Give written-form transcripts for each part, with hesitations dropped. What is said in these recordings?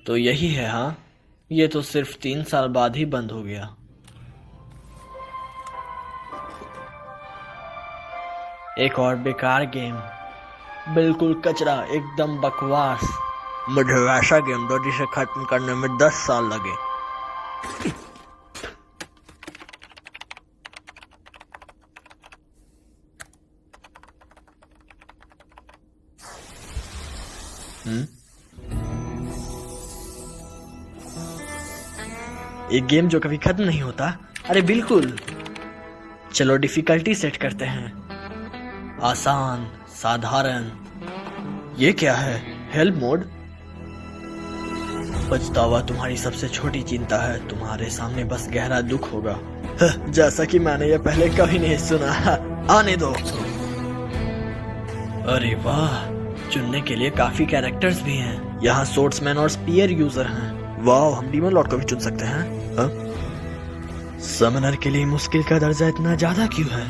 तो यही है हाँ। ये तो सिर्फ 3 साल बाद ही बंद हो गया। एक और बेकार गेम, बिल्कुल कचरा, एकदम बकवास। मुझे वैसा गेम दो जिसे खत्म करने में 10 साल लगे। एक गेम जो कभी खत्म नहीं होता। अरे बिल्कुल। चलो डिफिकल्टी सेट करते हैं, आसान, साधारण। ये क्या है? Help mode. पछतावा तुम्हारी सबसे छोटी चिंता है, तुम्हारे सामने बस गहरा दुख होगा। जैसा कि मैंने ये पहले कभी नहीं सुना। आने दो। अरे वाह, चुनने के लिए काफी कैरेक्टर्स भी हैं। यहाँ सोर्ट्समैन और स्पीयर यूजर हैं। वाह, हम डीमन लॉर्ड को भी चुन सकते हैं। समनर के लिए मुश्किल का दर्जा इतना ज्यादा क्यों है?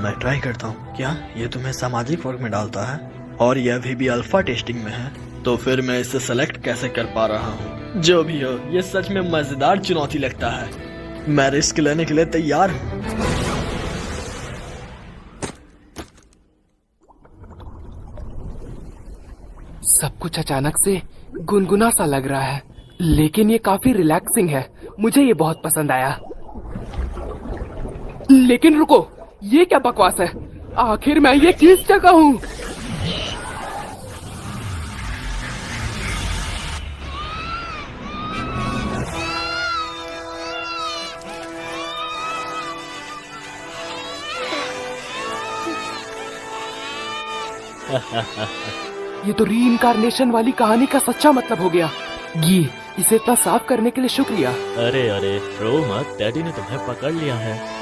मैं ट्राई करता हूँ। क्या ये तुम्हें सामाजिक वर्ग में डालता है? और यह भी अल्फा टेस्टिंग में है, तो फिर मैं इसे सेलेक्ट कैसे कर पा रहा हूँ? जो भी हो, ये सच में मजेदार चुनौती लगता है। मैं रिस्क लेने के लिए तैयार हूँ। सब कुछ अचानक से गुनगुना सा लग रहा है, लेकिन ये काफी रिलैक्सिंग है। मुझे ये बहुत पसंद आया। लेकिन रुको, ये क्या बकवास है? आखिर मैं ये किस जगह हूँ? ये तो रीइंकार्नेशन वाली कहानी का सच्चा मतलब हो गया। ये इसे इतना साफ करने के लिए शुक्रिया। अरे अरे, रो मत, डैडी ने तुम्हें पकड़ लिया है।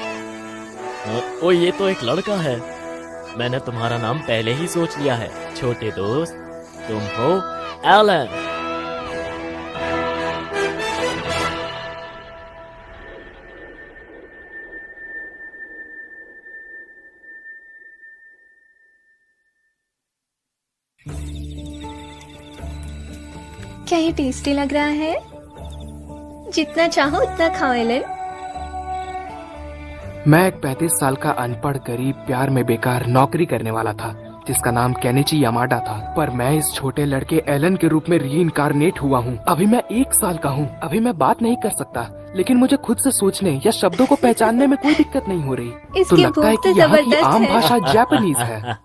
ओ, ये तो एक लड़का है। मैंने तुम्हारा नाम पहले ही सोच लिया है, छोटे दोस्त। तुम हो एलन। क्या ये टेस्टी लग रहा है? जितना चाहो उतना खाओ एलन। मैं एक 35 साल का अनपढ़ गरीब प्यार में बेकार नौकरी करने वाला था, जिसका नाम केनिची यामाडा था। पर मैं इस छोटे लड़के एलन के रूप में रीइंकार्नेट हुआ हूँ। अभी मैं 1 साल का हूँ। अभी मैं बात नहीं कर सकता, लेकिन मुझे खुद से सोचने या शब्दों को पहचानने में कोई दिक्कत नहीं हो रही। तो इसकी लगता है भूख कि तो यहाँ की जबरदस्त आम है। भाषा जापानीज है।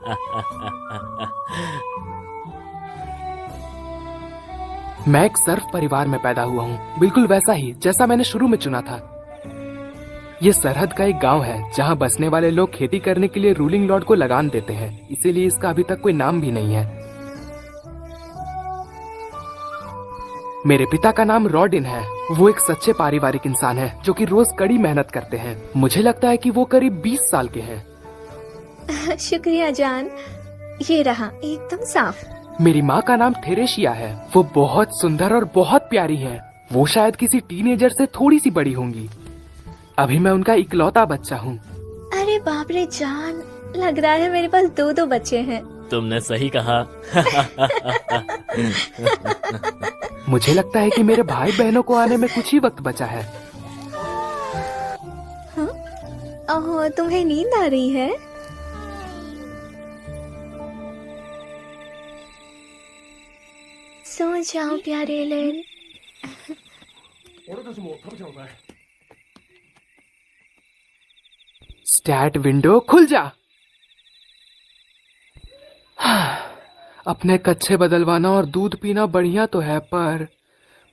मैं एक सर्फ परिवार में पैदा हुआ हूँ, बिल्कुल वैसा ही जैसा मैंने शुरू में चुना था। ये सरहद का एक गांव है जहाँ बसने वाले लोग खेती करने के लिए रूलिंग लॉर्ड को लगान देते हैं, इसीलिए इसका अभी तक कोई नाम भी नहीं है। मेरे पिता का नाम रॉडिन है। वो एक सच्चे पारिवारिक इंसान है जो कि रोज कड़ी मेहनत करते हैं। मुझे लगता है कि वो करीब 20 साल के हैं। शुक्रिया जान, ये रहा एकदम साफ। मेरी माँ का नाम थेरेशिया है। वो बहुत सुंदर और बहुत प्यारी है। वो शायद किसी टीनेजर से थोड़ी सी बड़ी होंगी। अभी मैं उनका इकलौता बच्चा हूँ। अरे बाप रे जान, लग रहा है मेरे पास 2 बच्चे हैं। तुमने सही कहा। मुझे लगता है कि मेरे भाई बहनों को आने में कुछ ही वक्त बचा है। ओह, तुम्हें नींद आ रही है? सो जाओ प्यारे एलन। स्टैट विंडो खुल जा। अपने कच्चे बदलवाना और दूध पीना बढ़िया तो है, पर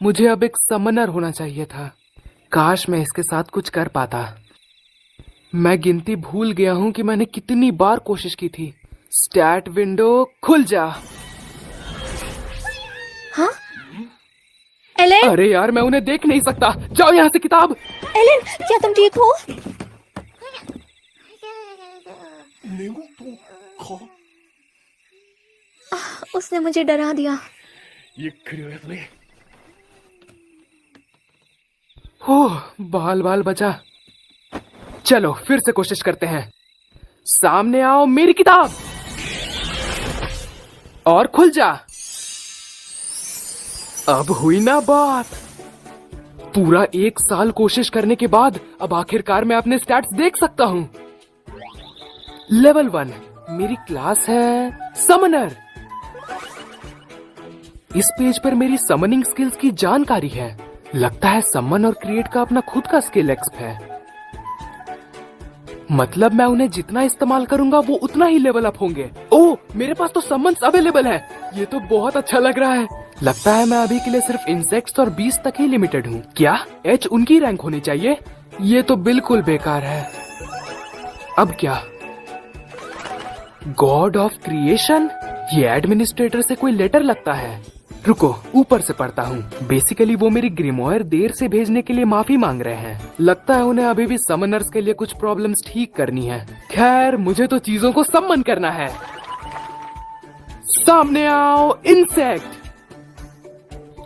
मुझे अब एक समनर होना चाहिए था। काश मैं इसके साथ कुछ कर पाता। मैं गिनती भूल गया हूँ कि मैंने कितनी बार कोशिश की थी। स्टैट विंडो खुल जा। हाँ? एलन? अरे यार, मैं उन्हें देख नहीं सकता। जाओ यहाँ से किताब। एलन, क्या तुम ठीक हो? उसने मुझे डरा दिया। ओह, बाल बाल बचा। चलो फिर से कोशिश करते हैं। सामने आओ मेरी किताब और खुल जा। अब हुई ना बात। पूरा 1 साल कोशिश करने के बाद अब आखिरकार मैं अपने स्टैट्स देख सकता हूँ। लेवल 1 मेरी क्लास है समनर। इस पेज पर मेरी समनिंग स्किल्स की जानकारी है। लगता है समन और क्रिएट का अपना खुद का स्किल एक्सप है। मतलब मैं उन्हें जितना इस्तेमाल करूंगा वो उतना ही लेवल अप होंगे। ओह, मेरे पास तो समन्स अवेलेबल है। ये तो बहुत अच्छा लग रहा है। लगता है मैं अभी के लिए सिर्फ इंसेक्ट्स और बीस तक ही लिमिटेड हूँ। क्या एच उनकी रैंक होनी चाहिए? ये तो बिल्कुल बेकार है। अब क्या? God of creation? ये एडमिनिस्ट्रेटर से कोई लेटर लगता है। रुको, ऊपर से पढ़ता हूँ। बेसिकली वो मेरी ग्रिमोयर देर से भेजने के लिए माफी मांग रहे हैं। लगता है उन्हें अभी भी समनर्स के लिए कुछ प्रॉब्लम्स ठीक करनी है। खैर, मुझे तो चीजों को सम्मन करना है। सामने आओ इंसेक्ट।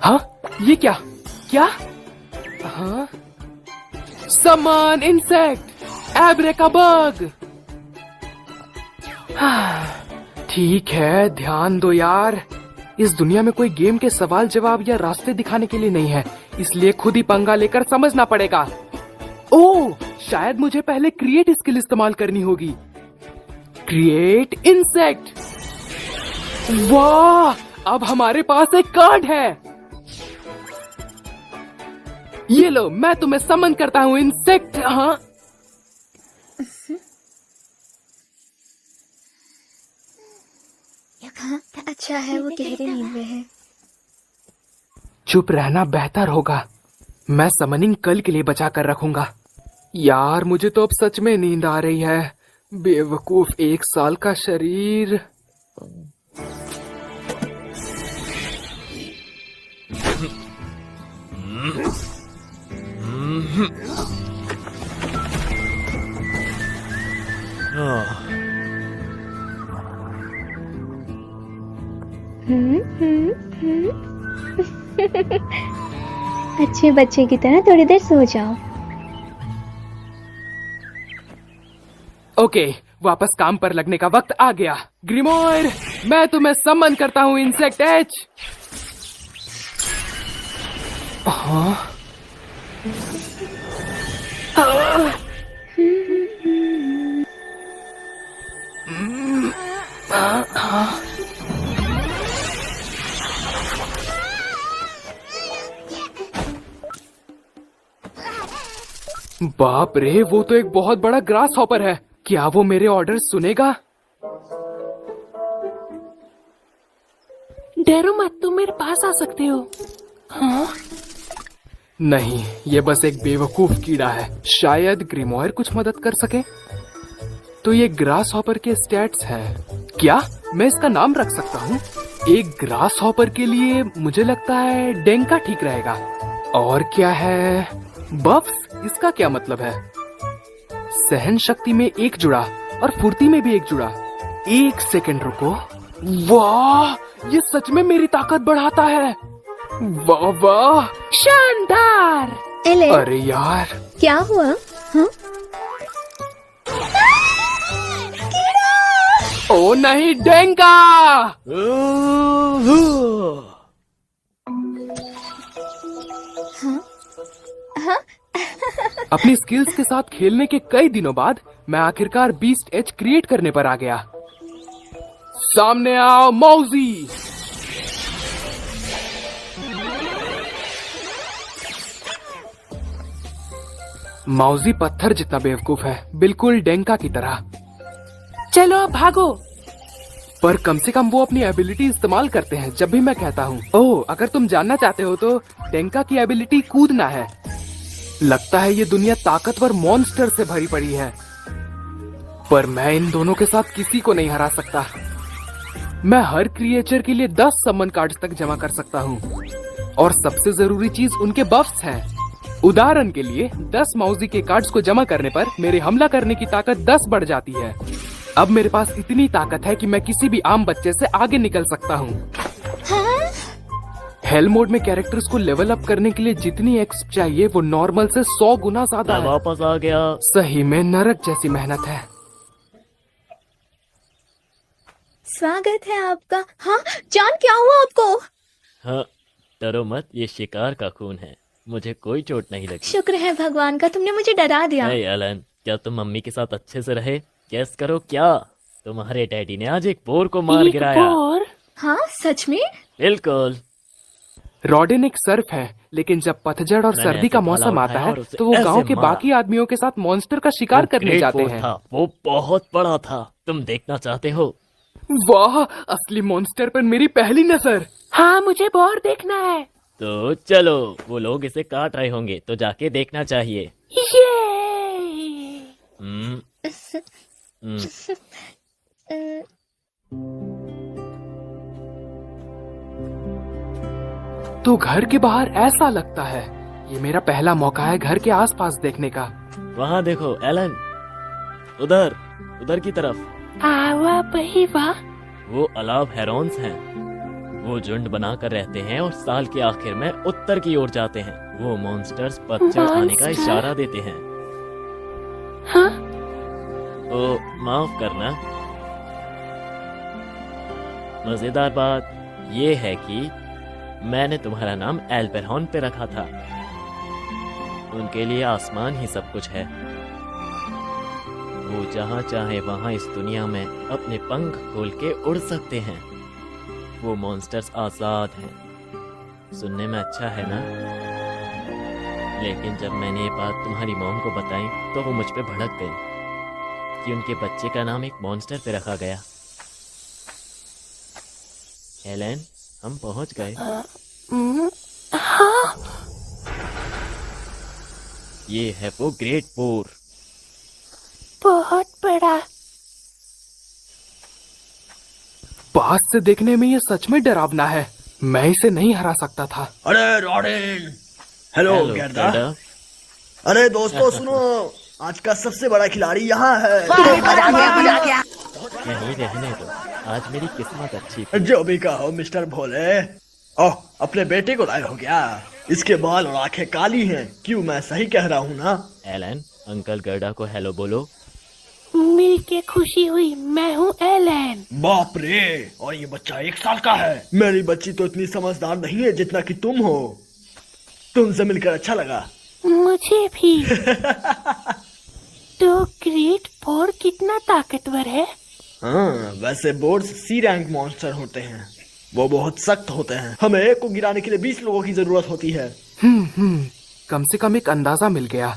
हाँ, ये क्या? क्या? हाँ, समन इंसेक्ट एब्रेकाबग। ठीक है, ध्यान दो यार। इस दुनिया में कोई गेम के सवाल जवाब या रास्ते दिखाने के लिए नहीं है, इसलिए खुद ही पंगा लेकर समझना पड़ेगा। ओह, शायद मुझे पहले क्रिएट स्किल इस्तेमाल करनी होगी। Create insect. वाह, अब हमारे पास एक कार्ड है। ये लो, मैं तुम्हें समन करता हूँ इंसेक्ट। हाँ, अच्छा है वो गहरी नींद में है। चुप रहना बेहतर होगा। मैं समनिंग कल के लिए बचा कर रखूंगा। यार, मुझे तो अब सच में नींद आ रही है। बेवकूफ, 1 साल का शरीर। अच्छे बच्चे की तरह थोड़ी देर सो जाओ। ओके, वापस काम पर लगने का वक्त आ गया। ग्रिमोयर, मैं तुम्हें समन करता हूँ इंसेक्ट एच। हाँ? बाप रे, वो तो एक बहुत बड़ा ग्रास हॉपर है। क्या वो मेरे ऑर्डर सुनेगा? डरो मत, तुम मेरे पास आ सकते हो। हाँ? नहीं, ये बस एक बेवकूफ कीड़ा है। शायद ग्रिमोयर कुछ मदद कर सके। तो ये ग्रास हॉपर के स्टैट्स हैं। क्या मैं इसका नाम रख सकता हूँ? एक ग्रास हॉपर के लिए मुझे लगता है डेंका ठीक रहेगा। और क्या है? बफ्स, इसका क्या मतलब है? सहन शक्ति में 1 जुड़ा और फुर्ती में भी 1 जुड़ा। 1 सेकंड रुको। वाह, ये सच में मेरी ताकत बढ़ाता है। वाह वाह, शानदार। एलेन, अरे यार, क्या हुआ? हाँ? ओ नहीं, डेंका। अपनी स्किल्स के साथ खेलने के कई दिनों बाद मैं आखिरकार बीस्ट एच क्रिएट करने पर आ गया। सामने आओ मौजी। मौजी पत्थर जितना बेवकूफ है, बिल्कुल डेंका की तरह। चलो भागो। पर कम से कम वो अपनी एबिलिटी इस्तेमाल करते हैं जब भी मैं कहता हूँ। ओह, अगर तुम जानना चाहते हो तो डेंका की एबिलिटी कूदना है। लगता है ये दुनिया ताकतवर मॉन्स्टर से भरी पड़ी है, पर मैं इन दोनों के साथ किसी को नहीं हरा सकता। मैं हर क्रिएचर के लिए 10 समन कार्ड्स तक जमा कर सकता हूँ, और सबसे जरूरी चीज उनके बफ्स हैं। उदाहरण के लिए 10 मौजी के कार्ड्स को जमा करने पर मेरे हमला करने की ताकत 10 बढ़ जाती है। अब मेरे पास इतनी ताकत है कि मैं किसी भी आम बच्चे से आगे निकल सकता हूँ। हेल मोड में कैरेक्टर्स को लेवल अप करने के लिए जितनी एक्सप चाहिए वो नॉर्मल से 100 गुना ज्यादा है। वापस आ गया। सही में नरक जैसी मेहनत है। स्वागत है आपका। हाँ, जान क्या हुआ आपको? हाँ, डरो मत, ये शिकार का खून है, मुझे कोई चोट नहीं लगी। शुक्र है भगवान का, तुमने मुझे डरा दिया। हे एलन, क्या तुम मम्मी के साथ अच्छे से रहे? गेस करो क्या? तुम्हारे डैडी ने आज एक बोर को मार गिराया। हाँ सच में? बिल्कुल। रॉडेन एक सर्फ है, लेकिन जब पतझड़ और मैंने सर्दी का ऐसे मौसम भाला आता उठाया है और उसे तो वो ऐसे गांव के मारा। बाकी आदमियों के साथ मॉन्स्टर का शिकार वो करने ग्रेट जाते बोर हैं। था, वो बहुत बड़ा था। तुम देखना चाहते हो? वाह, असली मॉन्स्टर पर मेरी पहली नजर। हाँ, मुझे बोर देखना है। तो चलो, वो लोग इसे काट रहे होंगे तो जाके देखना चाहिए। हम्म, हम्म, तो घर के बाहर ऐसा लगता है। ये मेरा पहला मौका है घर के आसपास देखने का। वहाँ देखो एलन, उधर उधर की तरफ। वाह। वो अलाव हेरॉन्स हैं। वो झुंड बनाकर रहते हैं और साल के आखिर में उत्तर की ओर जाते हैं। वो मॉन्स्टर्स पतझड़ आने का इशारा देते हैं। हाँ? ओ माफ करना। मजेदार बात ये है कि मैंने तुम्हारा नाम एल्पेरहॉन पे रखा था। उनके लिए आसमान ही सब कुछ है। वो जहाँ चाहे वहाँ इस दुनिया में अपने पंख खोल के उड़ सकते हैं। वो मॉन्स्टर्स आजाद हैं। सुनने में अच्छा है ना? लेकिन जब मैंने ये बात तुम्हारी मॉम को बताई तो वो मुझ पे भड़क गई कि उनके बच्चे का नाम एक मॉन्स्टर पे रखा गया। एलन, हम पहुंच गए। हाँ। ये है वो ग्रेट बोर। बहुत बड़ा। पास से देखने में ये सच में डरावना है। मैं इसे नहीं हरा सकता था। अरे रॉडेन, हेलो गर्दा। अरे दोस्तों सुनो, आज का सबसे बड़ा खिलाड़ी यहाँ है। नहीं रहने दो, आज मेरी किस्मत अच्छी थी। जो भी कहो मिस्टर भोले। ओह, अपने बेटे को लाए हो क्या? इसके बाल और आंखें काली हैं। क्यों, मैं सही कह रहा हूँ ना? एलन, अंकल गर्डा को हेलो बोलो। मिलके खुशी हुई। मैं हूँ एलन। बाप रे, और ये बच्चा 1 साल का है। मेरी बच्ची तो इतनी समझदार नहीं है जितना कि तुम हो। तुमसे मिलकर अच्छा लगा। मुझे भी। तो ग्रेट बोर कितना ताकतवर है? हाँ, वैसे बोर्ड्स सी रैंक मॉन्स्टर होते हैं। वो बहुत सख्त होते हैं। हमें एक को गिराने के लिए 20 लोगों की जरूरत होती है। कम से कम एक अंदाजा मिल गया।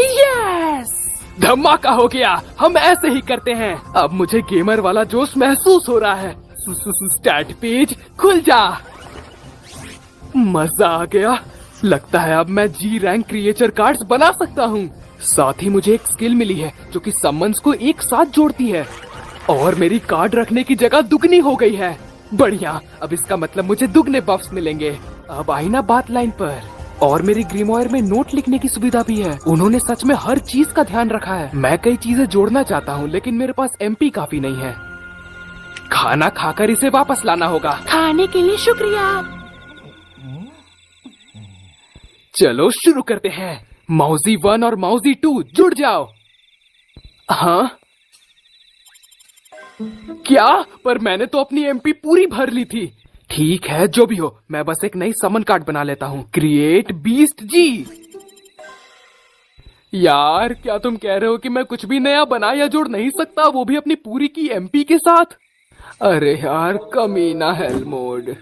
यस! धमाका हो गया। हम ऐसे ही करते हैं। अब मुझे गेमर वाला जोश महसूस हो रहा है। स्टार्ट पेज खुल जा। मजा आ गया। लगता है अब मैं जी रैंक क्रिएचर कार्ड्स बना सकता हूँ। साथ ही मुझे एक स्किल मिली है जो कि समन्स को एक साथ जोड़ती है और मेरी कार्ड रखने की जगह दुगनी हो गई है। बढ़िया, अब इसका मतलब मुझे दुगने बफ्स मिलेंगे। अब आई ना बात लाइन पर। और मेरी ग्रीमोयर में नोट लिखने की सुविधा भी है। उन्होंने सच में हर चीज का ध्यान रखा है। मैं कई चीजें जोड़ना चाहता हूँ लेकिन मेरे पास एमपी काफी नहीं है। खाना खाकर इसे वापस लाना होगा। खाने के लिए शुक्रिया। चलो शुरू करते हैं। मौजी 1 और मौजी 2 जुड़ जाओ। हाँ क्या? पर मैंने तो अपनी एमपी पूरी भर ली थी। ठीक है, जो भी हो, मैं बस एक नई समन कार्ड बना लेता हूँ। क्रिएट बीस्ट जी। यार, क्या तुम कह रहे हो कि मैं कुछ भी नया बना या जोड़ नहीं सकता, वो भी अपनी पूरी की एमपी के साथ? अरे यार, कमीना हेल मोड।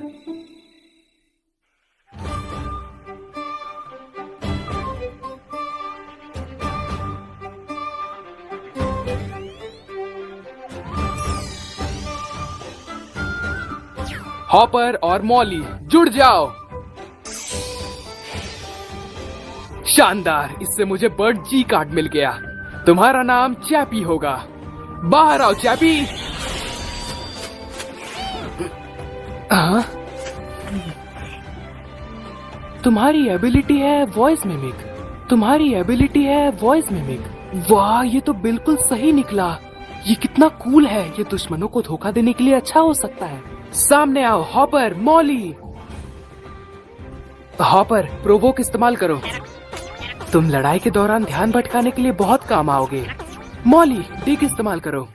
हॉपर और मॉली जुड़ जाओ। शानदार, इससे मुझे बर्ड जी कार्ड मिल गया। तुम्हारा नाम चैपी होगा। बाहर आओ चैपी। हाँ? तुम्हारी एबिलिटी है वॉइस मिमिक। तुम्हारी एबिलिटी है वॉइस मिमिक। वाह, ये तो बिल्कुल सही निकला। ये कितना कूल है। ये दुश्मनों को धोखा देने के लिए अच्छा हो सकता है। सामने आओ हॉपर, मॉली। हॉपर, प्रोवोक इस्तेमाल करो। तुम लड़ाई के दौरान ध्यान भटकाने के लिए बहुत काम आओगे। मॉली, डिग इस्तेमाल करो।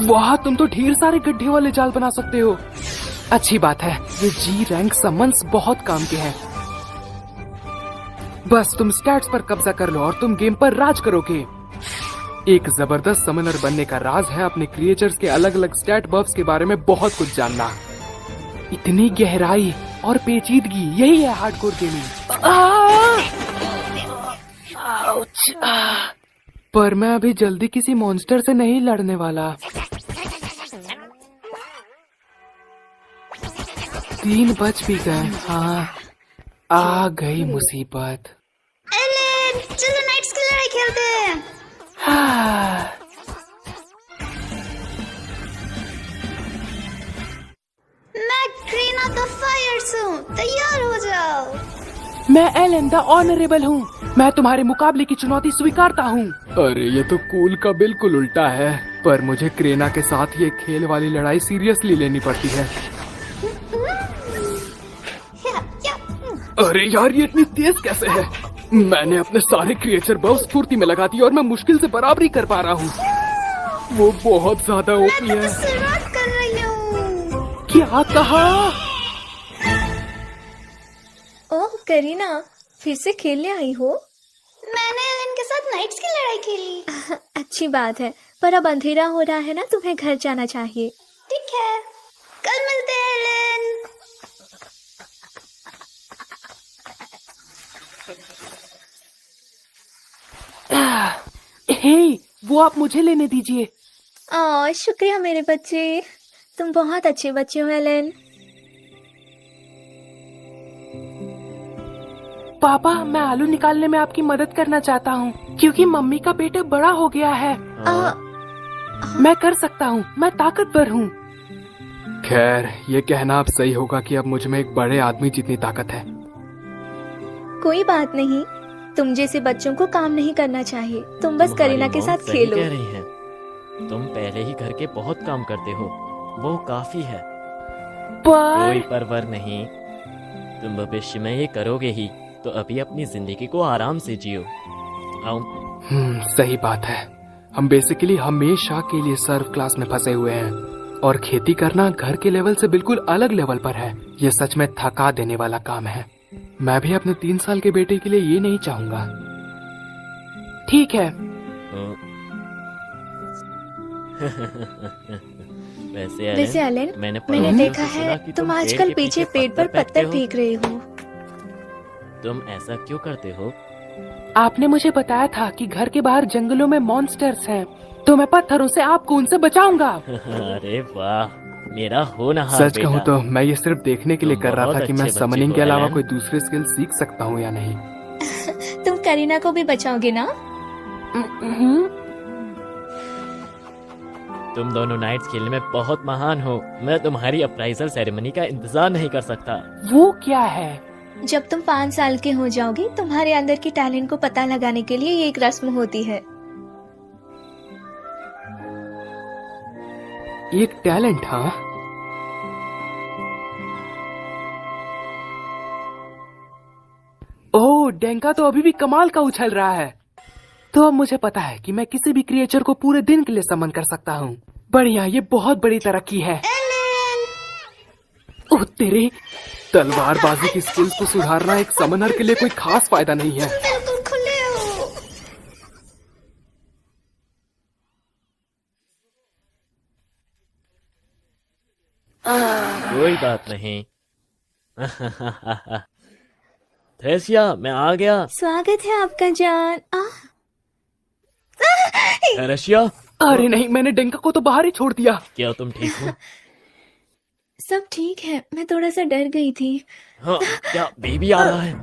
वाह, तुम तो ढेर सारे गड्ढे वाले जाल बना सकते हो। अच्छी बात है, ये जी रैंक समन्स बहुत काम के हैं। बस तुम स्टैट्स पर कब्जा कर लो और तुम गेम पर राज करोगे। एक जबरदस्त समनर बनने का राज है अपने क्रिएचर्स के अलग अलग स्टैट बफ्स के बारे में बहुत कुछ जानना। इतनी गहराई और पेचीदगी, यही है हार्डकोर गेमिंग। पर मैं अभी जल्दी किसी मॉन्स्टर से नहीं लड़ने वाला। 3 बज भी गए। हाँ, आ गई मुसीबत। एलेन, चलो नाइट्स की लड़ाई खेलते हैं। हाँ। मैं क्रीना द फायर्स हूँ, तैयार हो जाओ। मैं एलन द ऑनरेबल हूँ। मैं तुम्हारे मुकाबले की चुनौती स्वीकारता हूँ। अरे ये तो कूल का बिल्कुल उल्टा है। पर मुझे क्रेना के साथ ये खेल वाली लड़ाई सीरियसली लेनी पड़ती है। अरे यार, ये इतनी तेज कैसे है? मैंने अपने सारे क्रिएचर बफ्स फुर्ती में लगा दिए और मैं मुश्किल से बराबरी कर पा रहा हूँ। वो बहुत ज्यादा ओपी है। शुरुआत कर रही हूँ। क्या कहा? ओह करीना, फिर से खेलने आई हो? मैंने एलन के साथ नाइट्स की लड़ाई खेली। अच्छी बात है, पर अब अंधेरा हो रहा है ना, तुम्हें घर जाना चाहिए। ठीक है, कल मिलते हैं एलन। हे, वो आप मुझे लेने दीजिए। शुक्रिया मेरे बच्चे, तुम बहुत अच्छे बच्चे हो एलन। पापा, मैं आलू निकालने में आपकी मदद करना चाहता हूँ क्योंकि मम्मी का पेट बड़ा हो गया है। मैं कर सकता हूँ, मैं ताकतवर हूँ। खैर, ये कहना अब सही होगा कि अब मुझ में एक बड़े आदमी जितनी ताकत है। कोई बात नहीं, तुम जैसे बच्चों को काम नहीं करना चाहिए। तुम बस करीना के साथ सही खेलो। कह रही हैं। तुम पहले ही घर के बहुत काम करते हो, वो काफी है। कोई परवाह नहीं, तुम भविष्य में ये करोगे ही, तो अभी अपनी जिंदगी को आराम से जियो। आओ। सही बात है। हम बेसिकली हमेशा के लिए सर्व क्लास में फंसे हुए हैं और खेती करना घर के लेवल से बिल्कुल अलग लेवल पर है। ये सच में थका देने वाला काम है। मैं भी अपने 3 साल के बेटे के लिए ये नहीं चाहूंगा। ठीक है। वैसे एलन, मैंने देखा है तुम आजकल पीछे पेड़ पर पत्थर फेंक रहे हो। तुम ऐसा क्यों करते हो? आपने मुझे बताया था कि घर के बाहर जंगलों में मॉन्स्टर्स हैं, तो मैं पत्थरों से आपको उनसे बचाऊंगा। अरे वाह, मेरा होनहार सच बेटा। कहूँ तो मैं ये सिर्फ देखने के लिए कर रहा था कि मैं अच्छे समनिंग बच्चे के हो, अलावा एलन। कोई दूसरे स्किल सीख सकता हूँ या नहीं। तुम करीना को भी बचाओगे ना? तुम दोनों नाइट्स खेलने में बहुत महान हो। मैं तुम्हारी अप्राइजल सेरेमनी का इंतजार नहीं कर सकता। वो क्या है? जब तुम 5 साल के हो जाओगे, तुम्हारे अंदर की टैलेंट को पता लगाने के लिए ये एक रस्म होती है। एक टैलेंट? हाँ, ओह, डेंका तो अभी भी कमाल का उछल रहा है। तो अब मुझे पता है कि मैं किसी भी क्रिएचर को पूरे दिन के लिए समन कर सकता हूँ। बढ़िया, ये बहुत बड़ी तरक्की है। ओह तेरे, तलवारबाजी की स्किल्स को सुधारना एक समनर के लिए कोई खास फायदा नहीं है। बिल्कुल खुले हो। कोई बात नहीं। थ्रेसिया, मैं आ गया। स्वागत है आपका जान। रशिया, अरे नहीं, मैंने डेंका को तो बाहर ही छोड़ दिया। क्या तुम ठीक हो? सब ठीक है, मैं थोड़ा सा डर गई थी। हाँ, क्या बेबी आ रहा है?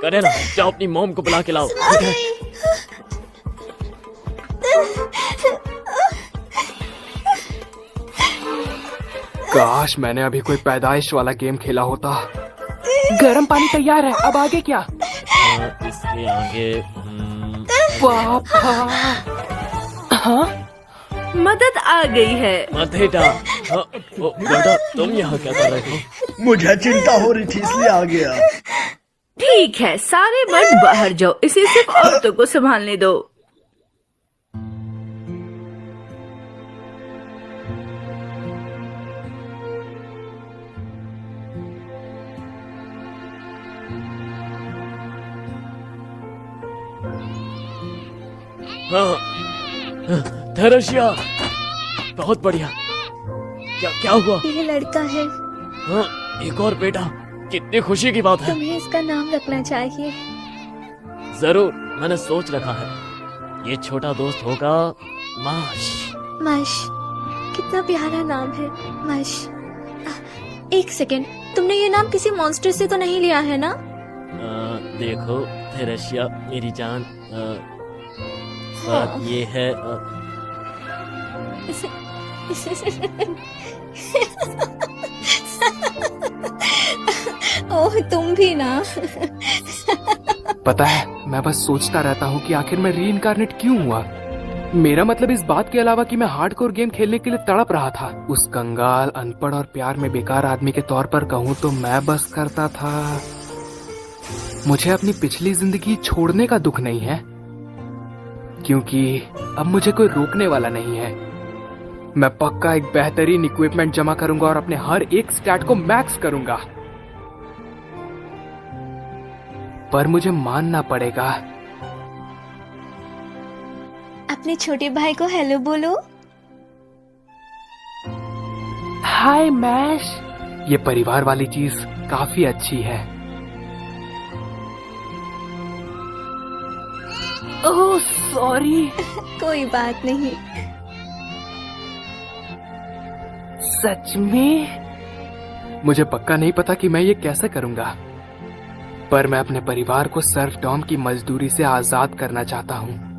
करे ना, जाओ अपनी मॉम को बुला के लाओ। काश मैंने अभी कोई पैदाइश वाला गेम खेला होता। गर्म पानी तैयार है, अब आगे क्या? इसके आगे पापा। हाँ, मदद आ गई है। मधेटा। हाँ, बेटा, तुम यहाँ क्या कर रहे हो? मुझे चिंता हो रही थी इसलिए आ गया। ठीक है, सारे मर्द बाहर जाओ, इसे सिर्फ औरतों को संभालने दो। हाँ, थेरेसिया, बहुत बढ़िया। क्या क्या हुआ? ये लड़का है, हाँ, एक और बेटा, कितनी खुशी की बात है। तुम्हें इसका नाम रखना चाहिए। जरूर, मैंने सोच रखा है। ये छोटा दोस्त होगा माश। मश, कितना प्यारा नाम है, मश। एक सेकेंड, तुमने ये नाम किसी मॉन्स्टर से तो नहीं लिया है ना? देखो थेरेसिया मेरी जान, हाँ। ये है ओह, तुम भी ना। पता है, मैं बस सोचता रहता हूँ कि आखिर मैं रीइंकार्नेट क्यों हुआ। मेरा मतलब इस बात के अलावा कि मैं हार्डकोर गेम खेलने के लिए तड़प रहा था। उस कंगाल, अनपढ़ और प्यार में बेकार आदमी के तौर पर कहूँ तो मैं बस करता था। मुझे अपनी पिछली जिंदगी छोड़ने का दुख नहीं है, क्योंकि अब मुझे कोई रोकने वाला नहीं है। मैं पक्का एक बेहतरीन इक्विपमेंट जमा करूंगा और अपने हर एक स्टैट को मैक्स करूंगा। पर मुझे मानना पड़ेगा। अपने छोटे भाई को हेलो बोलो। हाय मैश। ये परिवार वाली चीज काफी अच्छी है। Oh sorry. कोई बात नहीं। सच में मुझे पक्का नहीं पता कि मैं ये कैसे करूंगा, पर मैं अपने परिवार को सर्फडॉम की मजदूरी से आजाद करना चाहता हूँ।